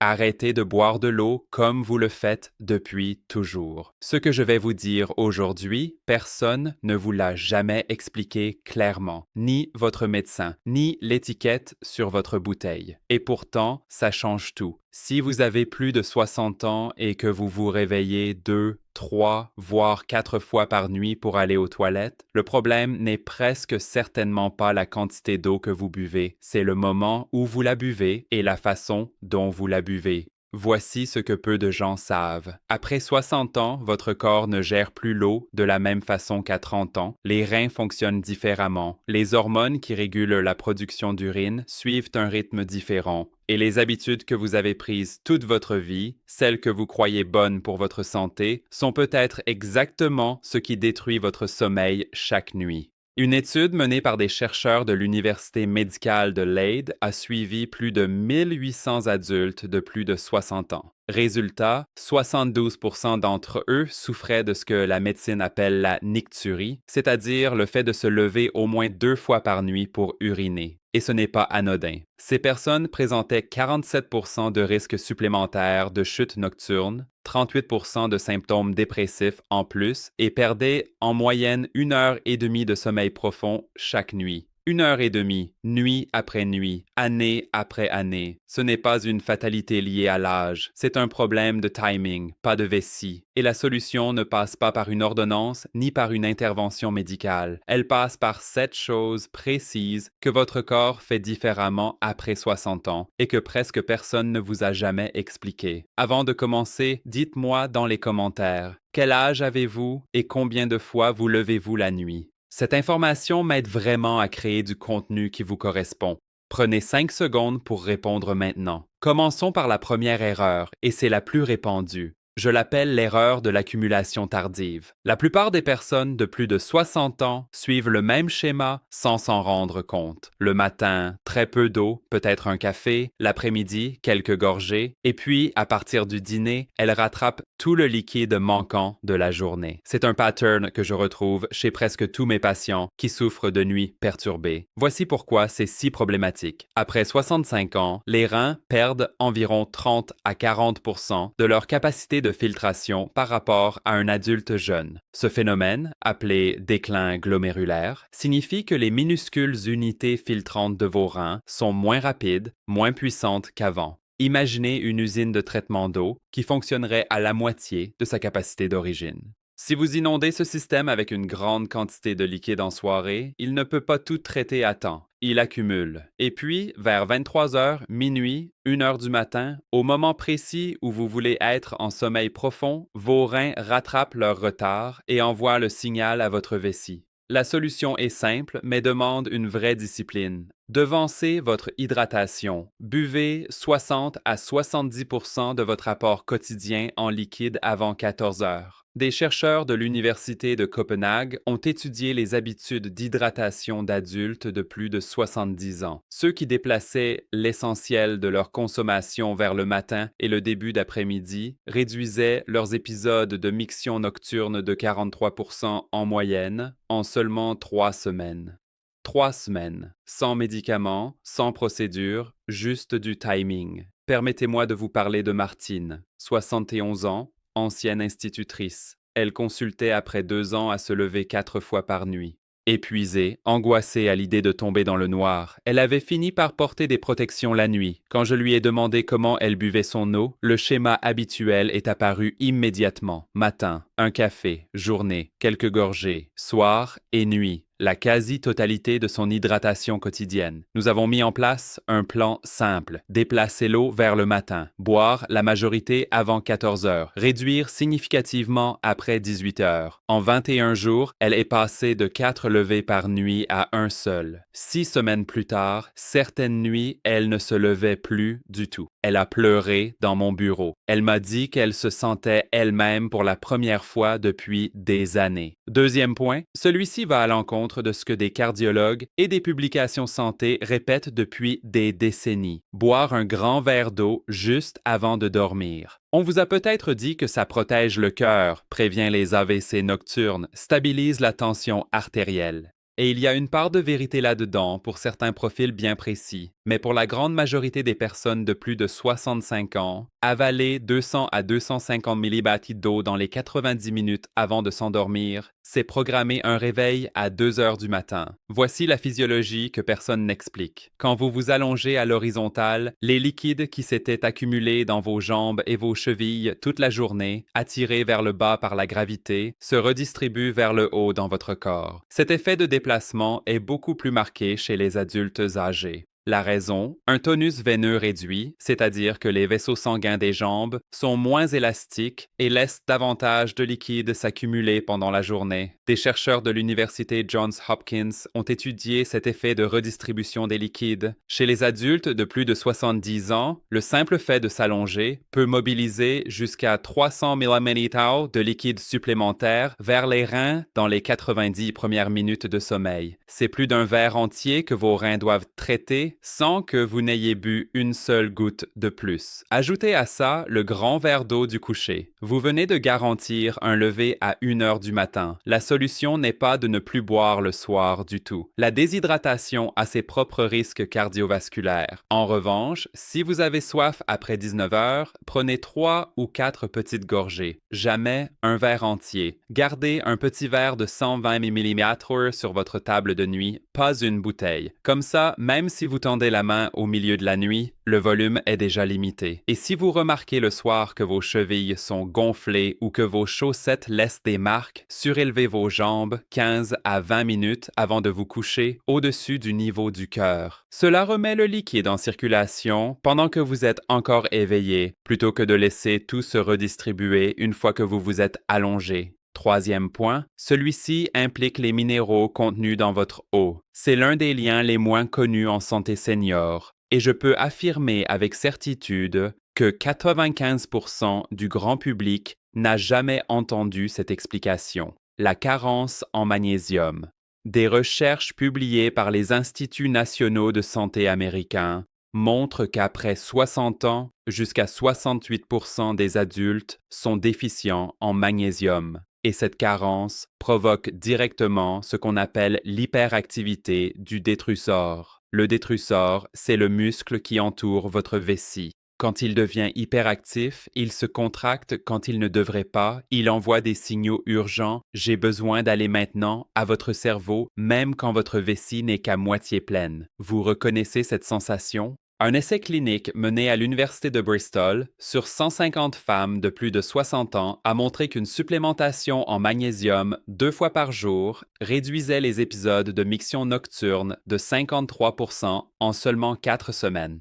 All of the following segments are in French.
Arrêtez de boire de l'eau comme vous le faites depuis toujours. Ce que je vais vous dire aujourd'hui, personne ne vous l'a jamais expliqué clairement, ni votre médecin, ni l'étiquette sur votre bouteille. Et pourtant, ça change tout. Si vous avez plus de 60 ans et que vous vous réveillez 2, 3, voire 4 fois par nuit pour aller aux toilettes, le problème n'est presque certainement pas la quantité d'eau que vous buvez, c'est le moment où vous la buvez et la façon dont vous la buvez. Voici ce que peu de gens savent. Après 60 ans, votre corps ne gère plus l'eau de la même façon qu'à 30 ans. Les reins fonctionnent différemment. Les hormones qui régulent la production d'urine suivent un rythme différent. Et les habitudes que vous avez prises toute votre vie, celles que vous croyez bonnes pour votre santé, sont peut-être exactement ce qui détruit votre sommeil chaque nuit. Une étude menée par des chercheurs de l'Université médicale de Leyde a suivi plus de 1800 adultes de plus de 60 ans. Résultat, 72% d'entre eux souffraient de ce que la médecine appelle la nicturie, c'est-à-dire le fait de se lever au moins 2 fois par nuit pour uriner. Et ce n'est pas anodin. Ces personnes présentaient 47% de risques supplémentaires de chute nocturne, 38% de symptômes dépressifs en plus et perdaient en moyenne 1 heure et demie de sommeil profond chaque nuit. 1 heure et demie, nuit après nuit, année après année. Ce n'est pas une fatalité liée à l'âge, c'est un problème de timing, pas de vessie. Et la solution ne passe pas par une ordonnance ni par une intervention médicale. Elle passe par 7 choses précises que votre corps fait différemment après 60 ans et que presque personne ne vous a jamais expliqué. Avant de commencer, dites-moi dans les commentaires, quel âge avez-vous et combien de fois vous levez-vous la nuit? Cette information m'aide vraiment à créer du contenu qui vous correspond. Prenez 5 secondes pour répondre maintenant. Commençons par la première erreur, et c'est la plus répandue. Je l'appelle l'erreur de l'accumulation tardive. La plupart des personnes de plus de 60 ans suivent le même schéma sans s'en rendre compte. Le matin, très peu d'eau, peut-être un café, l'après-midi, quelques gorgées, et puis, à partir du dîner, elles rattrapent tout le liquide manquant de la journée. C'est un pattern que je retrouve chez presque tous mes patients qui souffrent de nuits perturbées. Voici pourquoi c'est si problématique. Après 65 ans, les reins perdent environ 30 à 40% de leur capacité de filtration par rapport à un adulte jeune. Ce phénomène, appelé déclin glomérulaire, signifie que les minuscules unités filtrantes de vos reins sont moins rapides, moins puissantes qu'avant. Imaginez une usine de traitement d'eau qui fonctionnerait à la moitié de sa capacité d'origine. Si vous inondez ce système avec une grande quantité de liquide en soirée, il ne peut pas tout traiter à temps. Il accumule. Et puis, vers 23 heures, minuit, 1 heure du matin, au moment précis où vous voulez être en sommeil profond, vos reins rattrapent leur retard et envoient le signal à votre vessie. La solution est simple, mais demande une vraie discipline. Devancez votre hydratation. Buvez 60 à 70% de votre apport quotidien en liquide avant 14 heures. Des chercheurs de l'Université de Copenhague ont étudié les habitudes d'hydratation d'adultes de plus de 70 ans. Ceux qui déplaçaient l'essentiel de leur consommation vers le matin et le début d'après-midi réduisaient leurs épisodes de miction nocturne de 43% en moyenne en seulement 3 semaines. 3 semaines, sans médicaments, sans procédure, juste du timing. Permettez-moi de vous parler de Martine, 71 ans, ancienne institutrice. Elle consultait après 2 ans à se lever 4 fois par nuit. Épuisée, angoissée à l'idée de tomber dans le noir, elle avait fini par porter des protections la nuit. Quand je lui ai demandé comment elle buvait son eau, le schéma habituel est apparu immédiatement. Matin, un café, journée, quelques gorgées, soir et nuit. La quasi-totalité de son hydratation quotidienne. Nous avons mis en place un plan simple. Déplacer l'eau vers le matin. Boire la majorité avant 14 heures. Réduire significativement après 18 heures. En 21 jours, elle est passée de 4 levées par nuit à un seul. 6 semaines plus tard, certaines nuits, elle ne se levait plus du tout. Elle a pleuré dans mon bureau. Elle m'a dit qu'elle se sentait elle-même pour la première fois depuis des années. Deuxième point, celui-ci va à l'encontre de ce que des cardiologues et des publications santé répètent depuis des décennies. Boire un grand verre d'eau juste avant de dormir. On vous a peut-être dit que ça protège le cœur, prévient les AVC nocturnes, stabilise la tension artérielle. Et il y a une part de vérité là-dedans pour certains profils bien précis. Mais pour la grande majorité des personnes de plus de 65 ans, avaler 200 à 250 millibati d'eau dans les 90 minutes avant de s'endormir, c'est programmer un réveil à 2 heures du matin. Voici la physiologie que personne n'explique. Quand vous vous allongez à l'horizontale, les liquides qui s'étaient accumulés dans vos jambes et vos chevilles toute la journée, attirés vers le bas par la gravité, se redistribuent vers le haut dans votre corps. Cet effet de déplacement est beaucoup plus marqué chez les adultes âgés. La raison, un tonus veineux réduit, c'est-à-dire que les vaisseaux sanguins des jambes sont moins élastiques et laissent davantage de liquide s'accumuler pendant la journée. Des chercheurs de l'université Johns Hopkins ont étudié cet effet de redistribution des liquides. Chez les adultes de plus de 70 ans, le simple fait de s'allonger peut mobiliser jusqu'à 300 ml de liquide supplémentaire vers les reins dans les 90 premières minutes de sommeil. C'est plus d'un verre entier que vos reins doivent traiter sans que vous n'ayez bu une seule goutte de plus. Ajoutez à ça le grand verre d'eau du coucher. Vous venez de garantir un lever à 1 heure du matin. La solution n'est pas de ne plus boire le soir du tout. La déshydratation a ses propres risques cardiovasculaires. En revanche, si vous avez soif après 19 heures, prenez 3 ou 4 petites gorgées. Jamais un verre entier. Gardez un petit verre de 120 ml sur votre table de nuit, pas une bouteille. Comme ça, même si vous tendez la main au milieu de la nuit, le volume est déjà limité. Et si vous remarquez le soir que vos chevilles sont gonflées ou que vos chaussettes laissent des marques, surélevez vos jambes 15 à 20 minutes avant de vous coucher au-dessus du niveau du cœur. Cela remet le liquide en circulation pendant que vous êtes encore éveillé, plutôt que de laisser tout se redistribuer une fois que vous vous êtes allongé. Troisième point, celui-ci implique les minéraux contenus dans votre eau. C'est l'un des liens les moins connus en santé senior, et je peux affirmer avec certitude que 95% du grand public n'a jamais entendu cette explication. La carence en magnésium. Des recherches publiées par les Instituts nationaux de santé américains montrent qu'après 60 ans, jusqu'à 68% des adultes sont déficients en magnésium. Et cette carence provoque directement ce qu'on appelle l'hyperactivité du détrusor. Le détrusor, c'est le muscle qui entoure votre vessie. Quand il devient hyperactif, il se contracte quand il ne devrait pas, il envoie des signaux urgents « j'ai besoin d'aller maintenant » à votre cerveau, même quand votre vessie n'est qu'à moitié pleine. Vous reconnaissez cette sensation? Un essai clinique mené à l'Université de Bristol sur 150 femmes de plus de 60 ans a montré qu'une supplémentation en magnésium 2 fois par jour réduisait les épisodes de miction nocturne de 53% en seulement 4 semaines.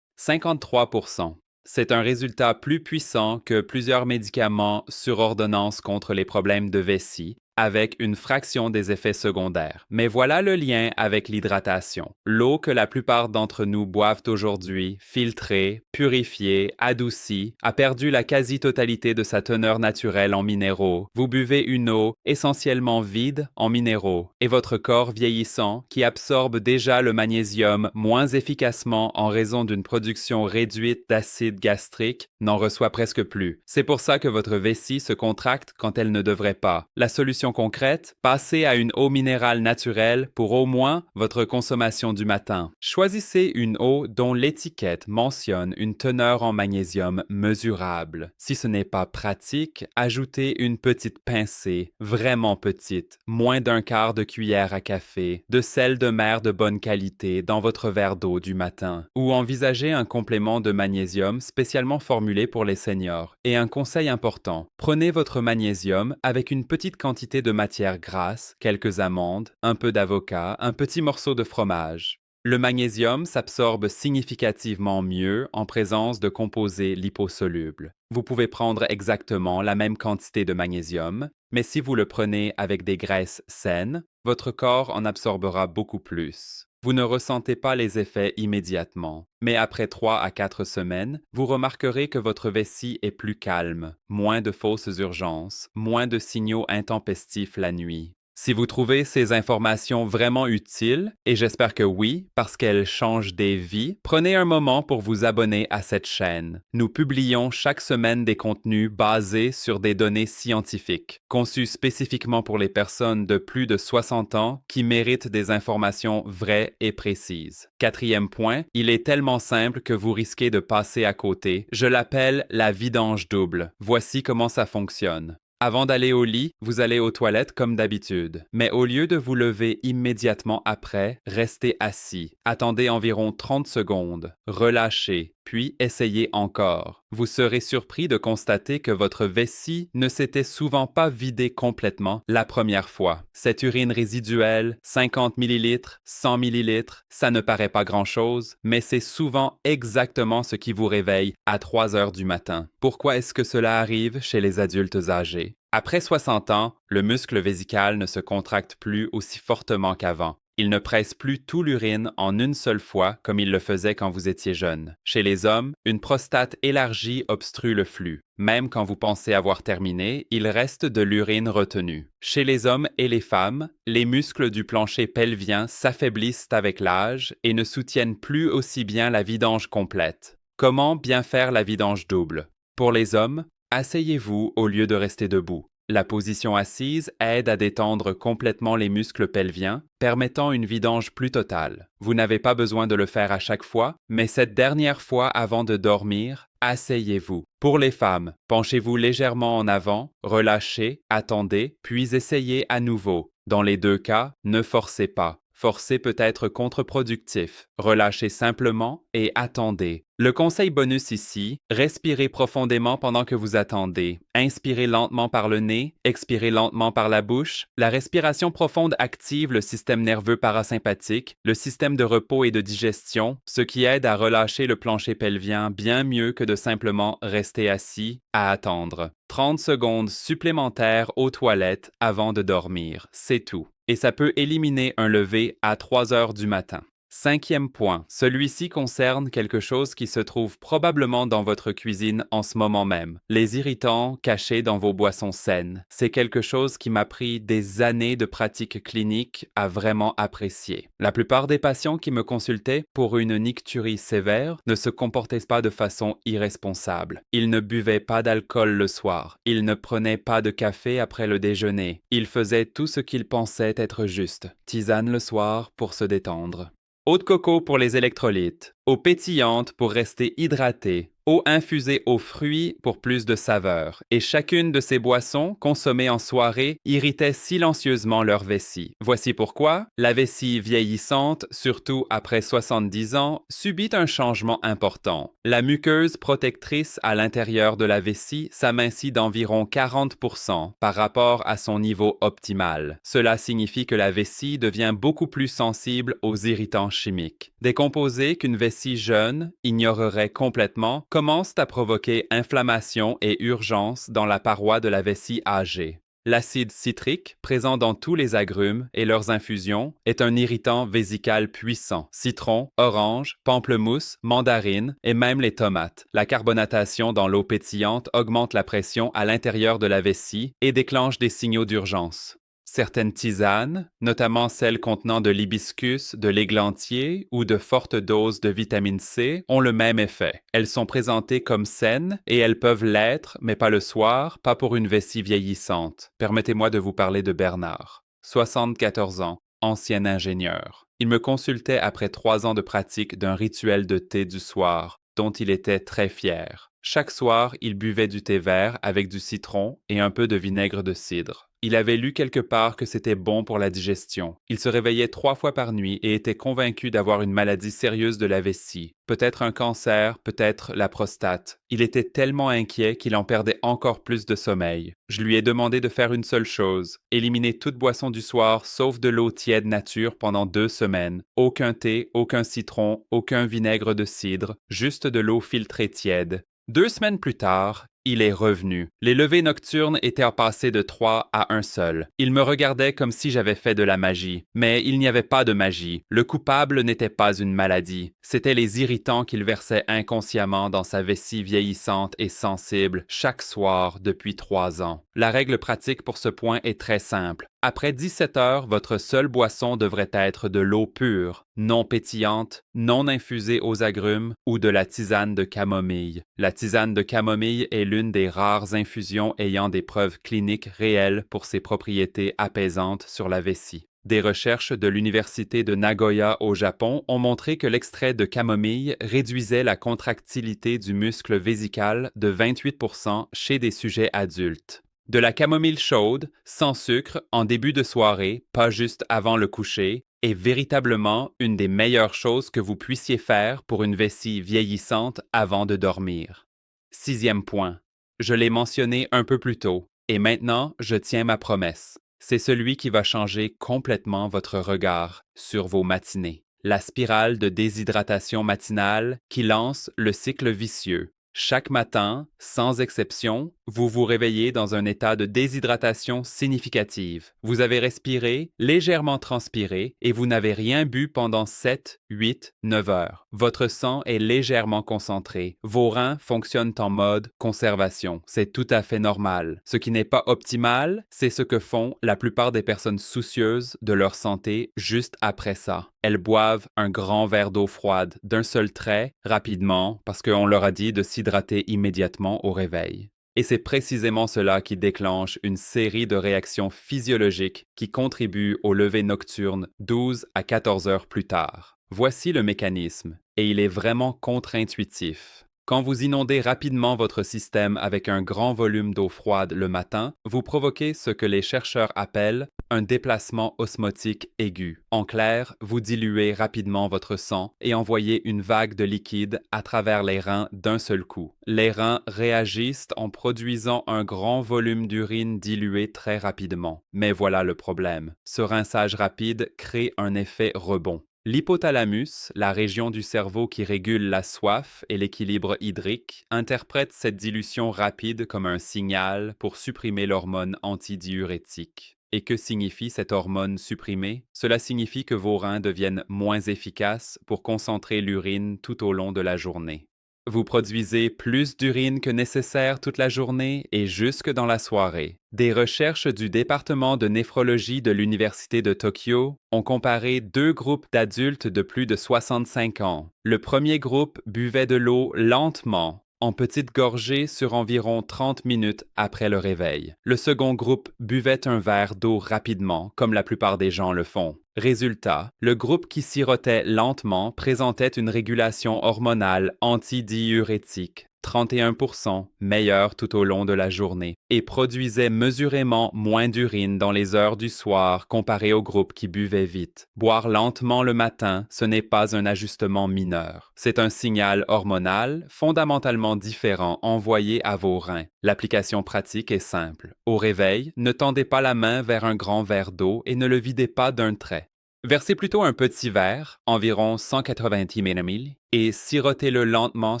53%. C'est un résultat plus puissant que plusieurs médicaments sur ordonnance contre les problèmes de vessie, avec une fraction des effets secondaires. Mais voilà le lien avec l'hydratation. L'eau que la plupart d'entre nous boivent aujourd'hui, filtrée, purifiée, adoucie, a perdu la quasi-totalité de sa teneur naturelle en minéraux. Vous buvez une eau essentiellement vide en minéraux, et votre corps vieillissant, qui absorbe déjà le magnésium moins efficacement en raison d'une production réduite d'acide gastrique, n'en reçoit presque plus. C'est pour ça que votre vessie se contracte quand elle ne devrait pas. La solution concrète, passez à une eau minérale naturelle pour au moins votre consommation du matin. Choisissez une eau dont l'étiquette mentionne une teneur en magnésium mesurable. Si ce n'est pas pratique, ajoutez une petite pincée, vraiment petite, moins d'un quart de cuillère à café, de sel de mer de bonne qualité dans votre verre d'eau du matin. Ou envisagez un complément de magnésium spécialement formulé pour les seniors. Et un conseil important, prenez votre magnésium avec une petite quantité de matière grasse, quelques amandes, un peu d'avocat, un petit morceau de fromage. Le magnésium s'absorbe significativement mieux en présence de composés liposolubles. Vous pouvez prendre exactement la même quantité de magnésium, mais si vous le prenez avec des graisses saines, votre corps en absorbera beaucoup plus. Vous ne ressentez pas les effets immédiatement, mais après 3 à 4 semaines, vous remarquerez que votre vessie est plus calme, moins de fausses urgences, moins de signaux intempestifs la nuit. Si vous trouvez ces informations vraiment utiles, et j'espère que oui, parce qu'elles changent des vies, prenez un moment pour vous abonner à cette chaîne. Nous publions chaque semaine des contenus basés sur des données scientifiques, conçus spécifiquement pour les personnes de plus de 60 ans qui méritent des informations vraies et précises. Quatrième point, il est tellement simple que vous risquez de passer à côté. Je l'appelle la vidange double. Voici comment ça fonctionne. Avant d'aller au lit, vous allez aux toilettes comme d'habitude. Mais au lieu de vous lever immédiatement après, restez assis. Attendez environ 30 secondes. Relâchez, puis essayez encore. Vous serez surpris de constater que votre vessie ne s'était souvent pas vidée complètement la première fois. Cette urine résiduelle, 50 ml, 100 ml, ça ne paraît pas grand-chose, mais c'est souvent exactement ce qui vous réveille à 3 heures du matin. Pourquoi est-ce que cela arrive chez les adultes âgés? Après 60 ans, le muscle vésical ne se contracte plus aussi fortement qu'avant. Il ne presse plus tout l'urine en une seule fois comme il le faisait quand vous étiez jeune. Chez les hommes, une prostate élargie obstrue le flux. Même quand vous pensez avoir terminé, il reste de l'urine retenue. Chez les hommes et les femmes, les muscles du plancher pelvien s'affaiblissent avec l'âge et ne soutiennent plus aussi bien la vidange complète. Comment bien faire la vidange double? Pour les hommes, asseyez-vous au lieu de rester debout. La position assise aide à détendre complètement les muscles pelviens, permettant une vidange plus totale. Vous n'avez pas besoin de le faire à chaque fois, mais cette dernière fois avant de dormir, asseyez-vous. Pour les femmes, penchez-vous légèrement en avant, relâchez, attendez, puis essayez à nouveau. Dans les deux cas, ne forcez pas. Forcer peut être contre-productif. Relâchez simplement et attendez. Le conseil bonus ici, respirez profondément pendant que vous attendez. Inspirez lentement par le nez, expirez lentement par la bouche. La respiration profonde active le système nerveux parasympathique, le système de repos et de digestion, ce qui aide à relâcher le plancher pelvien bien mieux que de simplement rester assis à attendre. 30 secondes supplémentaires aux toilettes avant de dormir, c'est tout. Et ça peut éliminer un lever à 3 heures du matin. Cinquième point, celui-ci concerne quelque chose qui se trouve probablement dans votre cuisine en ce moment même. Les irritants cachés dans vos boissons saines. C'est quelque chose qui m'a pris des années de pratique clinique à vraiment apprécier. La plupart des patients qui me consultaient pour une nicturie sévère ne se comportaient pas de façon irresponsable. Ils ne buvaient pas d'alcool le soir. Ils ne prenaient pas de café après le déjeuner. Ils faisaient tout ce qu'ils pensaient être juste. Tisane le soir pour se détendre. Eau de coco pour les électrolytes, eau pétillante pour rester hydraté, eau infusée aux fruits pour plus de saveur. Et chacune de ces boissons, consommées en soirée, irritait silencieusement leur vessie. Voici pourquoi la vessie vieillissante, surtout après 70 ans, subit un changement important. La muqueuse protectrice à l'intérieur de la vessie s'amincit d'environ 40% par rapport à son niveau optimal. Cela signifie que la vessie devient beaucoup plus sensible aux irritants chimiques. Des composés qu'une vessie jeune ignorerait complètement commencent à provoquer inflammation et urgence dans la paroi de la vessie âgée. L'acide citrique, présent dans tous les agrumes et leurs infusions, est un irritant vésical puissant. Citron, orange, pamplemousse, mandarine et même les tomates. La carbonatation dans l'eau pétillante augmente la pression à l'intérieur de la vessie et déclenche des signaux d'urgence. Certaines tisanes, notamment celles contenant de l'hibiscus, de l'églantier ou de fortes doses de vitamine C, ont le même effet. Elles sont présentées comme saines et elles peuvent l'être, mais pas le soir, pas pour une vessie vieillissante. Permettez-moi de vous parler de Bernard, 74 ans, ancien ingénieur. Il me consultait après 3 ans de pratique d'un rituel de thé du soir, dont il était très fier. Chaque soir, il buvait du thé vert avec du citron et un peu de vinaigre de cidre. Il avait lu quelque part que c'était bon pour la digestion. Il se réveillait 3 fois par nuit et était convaincu d'avoir une maladie sérieuse de la vessie. Peut-être un cancer, peut-être la prostate. Il était tellement inquiet qu'il en perdait encore plus de sommeil. Je lui ai demandé de faire une seule chose, éliminer toute boisson du soir sauf de l'eau tiède nature pendant 2 semaines. Aucun thé, aucun citron, aucun vinaigre de cidre, juste de l'eau filtrée tiède. 2 semaines plus tard, il est revenu. Les levées nocturnes étaient passées de 3 à un seul. Il me regardait comme si j'avais fait de la magie. Mais il n'y avait pas de magie. Le coupable n'était pas une maladie. C'étaient les irritants qu'il versait inconsciemment dans sa vessie vieillissante et sensible chaque soir depuis 3 ans. La règle pratique pour ce point est très simple. Après 17 heures, votre seule boisson devrait être de l'eau pure, non pétillante, non infusée aux agrumes ou de la tisane de camomille. La tisane de camomille est l'une des rares infusions ayant des preuves cliniques réelles pour ses propriétés apaisantes sur la vessie. Des recherches de l'Université de Nagoya au Japon ont montré que l'extrait de camomille réduisait la contractilité du muscle vésical de 28% chez des sujets adultes. De la camomille chaude, sans sucre, en début de soirée, pas juste avant le coucher, est véritablement une des meilleures choses que vous puissiez faire pour une vessie vieillissante avant de dormir. 6e point. Je l'ai mentionné un peu plus tôt, et maintenant je tiens ma promesse. C'est celui qui va changer complètement votre regard sur vos matinées. La spirale de déshydratation matinale qui lance le cycle vicieux. Chaque matin, sans exception, vous vous réveillez dans un état de déshydratation significative. Vous avez respiré, légèrement transpiré et vous n'avez rien bu pendant 7, 8, 9 heures. Votre sang est légèrement concentré. Vos reins fonctionnent en mode conservation. C'est tout à fait normal. Ce qui n'est pas optimal, c'est ce que font la plupart des personnes soucieuses de leur santé juste après ça. Elles boivent un grand verre d'eau froide d'un seul trait, rapidement, parce qu'on leur a dit de s'hydrater immédiatement au réveil. Et c'est précisément cela qui déclenche une série de réactions physiologiques qui contribuent au lever nocturne 12 à 14 heures plus tard. Voici le mécanisme, et il est vraiment contre-intuitif. Quand vous inondez rapidement votre système avec un grand volume d'eau froide le matin, vous provoquez ce que les chercheurs appellent un déplacement osmotique aigu. En clair, vous diluez rapidement votre sang et envoyez une vague de liquide à travers les reins d'un seul coup. Les reins réagissent en produisant un grand volume d'urine diluée très rapidement. Mais voilà le problème. Ce rinçage rapide crée un effet rebond. L'hypothalamus, la région du cerveau qui régule la soif et l'équilibre hydrique, interprète cette dilution rapide comme un signal pour supprimer l'hormone antidiurétique. Et que signifie cette hormone supprimée? Cela signifie que vos reins deviennent moins efficaces pour concentrer l'urine tout au long de la journée. Vous produisez plus d'urine que nécessaire toute la journée et jusque dans la soirée. Des recherches du département de néphrologie de l'Université de Tokyo ont comparé deux groupes d'adultes de plus de 65 ans. Le premier groupe buvait de l'eau lentement, en petites gorgées sur environ 30 minutes après le réveil. Le second groupe buvait un verre d'eau rapidement, comme la plupart des gens le font. Résultat, le groupe qui sirotait lentement présentait une régulation hormonale antidiurétique, 31% meilleure tout au long de la journée, et produisait mesurément moins d'urine dans les heures du soir comparé au groupe qui buvait vite. Boire lentement le matin, ce n'est pas un ajustement mineur. C'est un signal hormonal fondamentalement différent envoyé à vos reins. L'application pratique est simple. Au réveil, ne tendez pas la main vers un grand verre d'eau et ne le videz pas d'un trait. Versez plutôt un petit verre, environ 190 ml, et sirotez-le lentement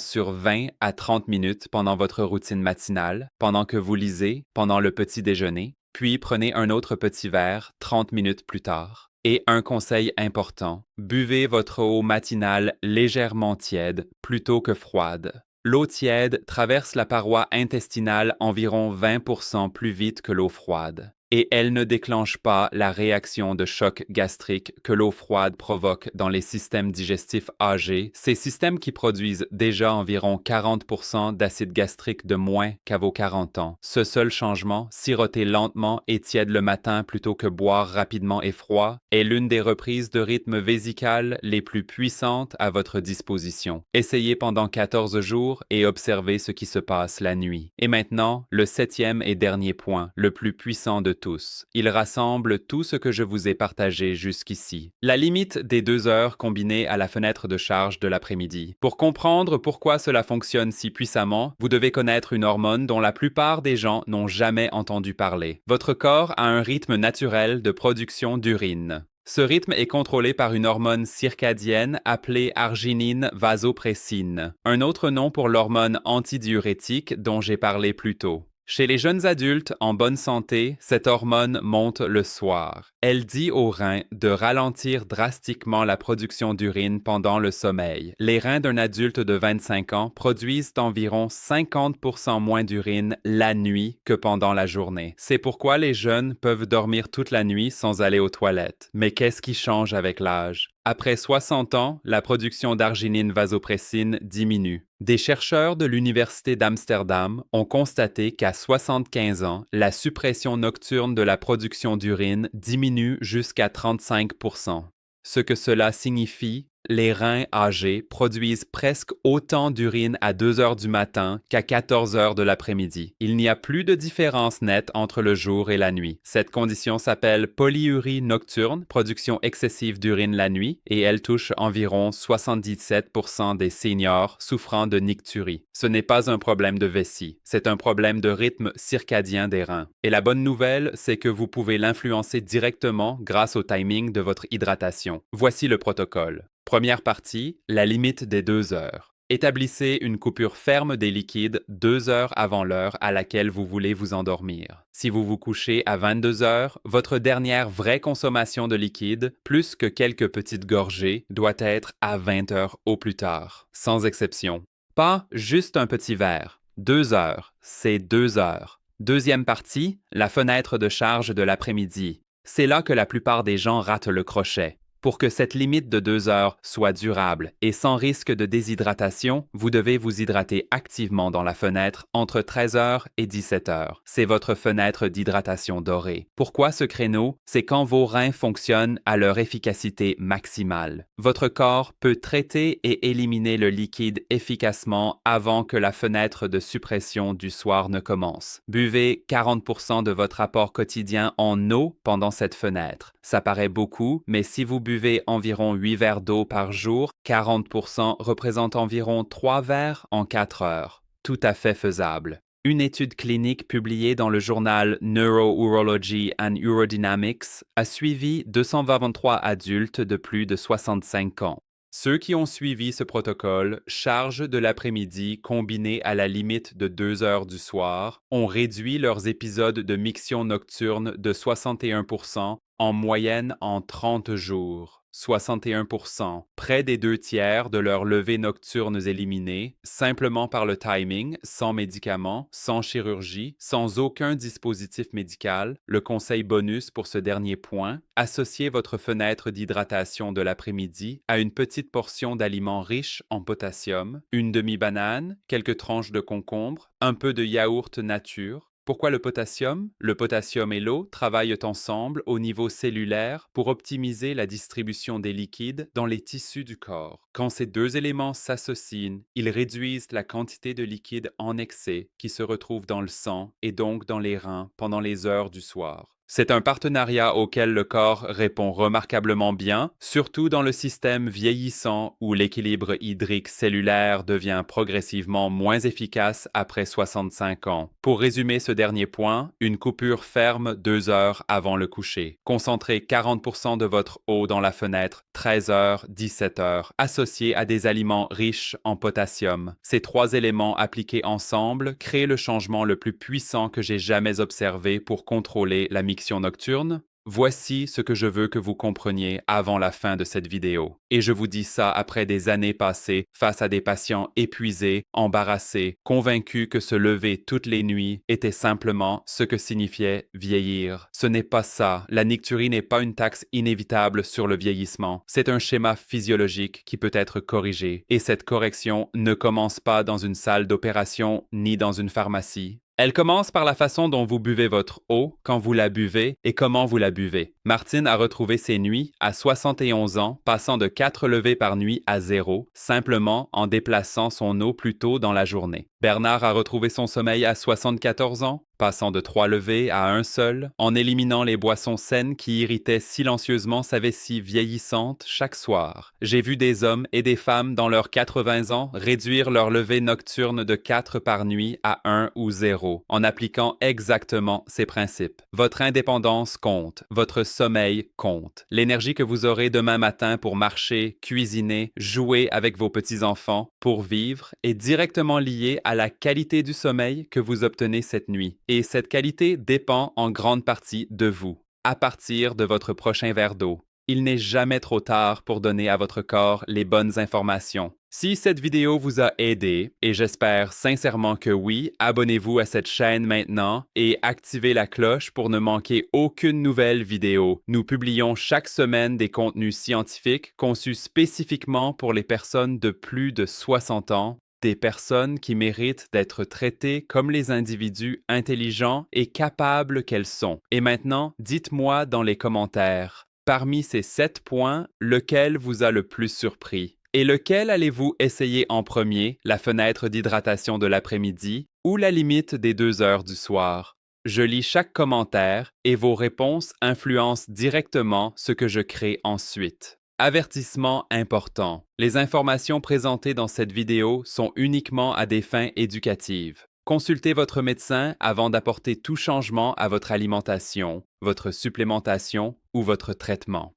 sur 20 à 30 minutes pendant votre routine matinale, pendant que vous lisez, pendant le petit déjeuner, puis prenez un autre petit verre 30 minutes plus tard. Et un conseil important, buvez votre eau matinale légèrement tiède plutôt que froide. L'eau tiède traverse la paroi intestinale environ 20% plus vite que l'eau froide. Et elle ne déclenche pas la réaction de choc gastrique que l'eau froide provoque dans les systèmes digestifs âgés, ces systèmes qui produisent déjà environ 40% d'acide gastrique de moins qu'à vos 40 ans. Ce seul changement, siroter lentement et tiède le matin plutôt que boire rapidement et froid, est l'une des reprises de rythme vésical les plus puissantes à votre disposition. Essayez pendant 14 jours et observez ce qui se passe la nuit. Et maintenant, le 7e et dernier point, le plus puissant de tous. Il rassemble tout ce que je vous ai partagé jusqu'ici. La limite des 2 heures combinées à la fenêtre de charge de l'après-midi. Pour comprendre pourquoi cela fonctionne si puissamment, vous devez connaître une hormone dont la plupart des gens n'ont jamais entendu parler. Votre corps a un rythme naturel de production d'urine. Ce rythme est contrôlé par une hormone circadienne appelée arginine vasopressine, un autre nom pour l'hormone antidiurétique dont j'ai parlé plus tôt. Chez les jeunes adultes en bonne santé, cette hormone monte le soir. Elle dit aux reins de ralentir drastiquement la production d'urine pendant le sommeil. Les reins d'un adulte de 25 ans produisent environ 50% moins d'urine la nuit que pendant la journée. C'est pourquoi les jeunes peuvent dormir toute la nuit sans aller aux toilettes. Mais qu'est-ce qui change avec l'âge? Après 60 ans, la production d'arginine vasopressine diminue. Des chercheurs de l'Université d'Amsterdam ont constaté qu'à 75 ans, la suppression nocturne de la production d'urine diminue jusqu'à 35%. Ce que cela signifie, les reins âgés produisent presque autant d'urine à 2 heures du matin qu'à 14 heures de l'après-midi. Il n'y a plus de différence nette entre le jour et la nuit. Cette condition s'appelle polyurie nocturne, production excessive d'urine la nuit, et elle touche environ 77% des seniors souffrant de nicturie. Ce n'est pas un problème de vessie, c'est un problème de rythme circadien des reins. Et la bonne nouvelle, c'est que vous pouvez l'influencer directement grâce au timing de votre hydratation. Voici le protocole. Première partie, la limite des 2 heures. Établissez une coupure ferme des liquides 2 heures avant l'heure à laquelle vous voulez vous endormir. Si vous vous couchez à 22 heures, votre dernière vraie consommation de liquide, plus que quelques petites gorgées, doit être à 20 heures au plus tard, sans exception. Pas juste un petit verre. 2 heures, c'est 2 heures. Deuxième partie, la fenêtre de charge de l'après-midi. C'est là que la plupart des gens ratent le crochet. Pour que cette limite de 2 heures soit durable et sans risque de déshydratation, vous devez vous hydrater activement dans la fenêtre entre 13 heures et 17 heures. C'est votre fenêtre d'hydratation dorée. Pourquoi ce créneau? C'est quand vos reins fonctionnent à leur efficacité maximale. Votre corps peut traiter et éliminer le liquide efficacement avant que la fenêtre de suppression du soir ne commence. Buvez 40% de votre apport quotidien en eau pendant cette fenêtre. Ça paraît beaucoup, mais si vous buvez environ 8 verres d'eau par jour, 40% représente environ 3 verres en 4 heures. Tout à fait faisable. Une étude clinique publiée dans le journal Neurourology and Urodynamics a suivi 223 adultes de plus de 65 ans. Ceux qui ont suivi ce protocole, charge de l'après-midi combinée à la limite de 2 heures du soir, ont réduit leurs épisodes de miction nocturne de 61% en moyenne en 30 jours. 61%, près des 2/3 de leurs levées nocturnes éliminées, simplement par le timing, sans médicaments, sans chirurgie, sans aucun dispositif médical. Le conseil bonus pour ce dernier point, associez votre fenêtre d'hydratation de l'après-midi à une petite portion d'aliments riches en potassium, une demi-banane, quelques tranches de concombre, un peu de yaourt nature. Pourquoi le potassium? Le potassium et l'eau travaillent ensemble au niveau cellulaire pour optimiser la distribution des liquides dans les tissus du corps. Quand ces deux éléments s'associent, ils réduisent la quantité de liquide en excès qui se retrouve dans le sang et donc dans les reins pendant les heures du soir. C'est un partenariat auquel le corps répond remarquablement bien, surtout dans le système vieillissant où l'équilibre hydrique cellulaire devient progressivement moins efficace après 65 ans. Pour résumer ce dernier point, une coupure ferme 2 heures avant le coucher. Concentrez 40% de votre eau dans la fenêtre 13 heures, 17 heures, associée à des aliments riches en potassium. Ces trois éléments appliqués ensemble créent le changement le plus puissant que j'ai jamais observé pour contrôler la miction nocturne. Voici ce que je veux que vous compreniez avant la fin de cette vidéo. Et je vous dis ça après des années passées face à des patients épuisés, embarrassés, convaincus que se lever toutes les nuits était simplement ce que signifiait vieillir. Ce n'est pas ça. La nicturie n'est pas une taxe inévitable sur le vieillissement. C'est un schéma physiologique qui peut être corrigé. Et cette correction ne commence pas dans une salle d'opération ni dans une pharmacie. Elle commence par la façon dont vous buvez votre eau, quand vous la buvez et comment vous la buvez. Martine a retrouvé ses nuits à 71 ans, passant de 4 levées par nuit à 0, simplement en déplaçant son eau plus tôt dans la journée. Bernard a retrouvé son sommeil à 74 ans, passant de 3 levées à un seul, en éliminant les boissons saines qui irritaient silencieusement sa vessie vieillissante chaque soir. J'ai vu des hommes et des femmes dans leurs 80 ans réduire leur levée nocturne de 4 par nuit à 1 ou 0, en appliquant exactement ces principes. Votre indépendance compte, votre sommeil compte. L'énergie que vous aurez demain matin pour marcher, cuisiner, jouer avec vos petits-enfants, pour vivre, est directement liée à à la qualité du sommeil que vous obtenez cette nuit. Et cette qualité dépend en grande partie de vous, à partir de votre prochain verre d'eau. Il n'est jamais trop tard pour donner à votre corps les bonnes informations. Si cette vidéo vous a aidé, et j'espère sincèrement que oui, abonnez-vous à cette chaîne maintenant et activez la cloche pour ne manquer aucune nouvelle vidéo. Nous publions chaque semaine des contenus scientifiques conçus spécifiquement pour les personnes de plus de 60 ans, des personnes qui méritent d'être traitées comme les individus intelligents et capables qu'elles sont. Et maintenant, dites-moi dans les commentaires, parmi ces 7 points, lequel vous a le plus surpris? Et lequel allez-vous essayer en premier, la fenêtre d'hydratation de l'après-midi ou la limite des 2 heures du soir? Je lis chaque commentaire et vos réponses influencent directement ce que je crée ensuite. Avertissement important. Les informations présentées dans cette vidéo sont uniquement à des fins éducatives. Consultez votre médecin avant d'apporter tout changement à votre alimentation, votre supplémentation ou votre traitement.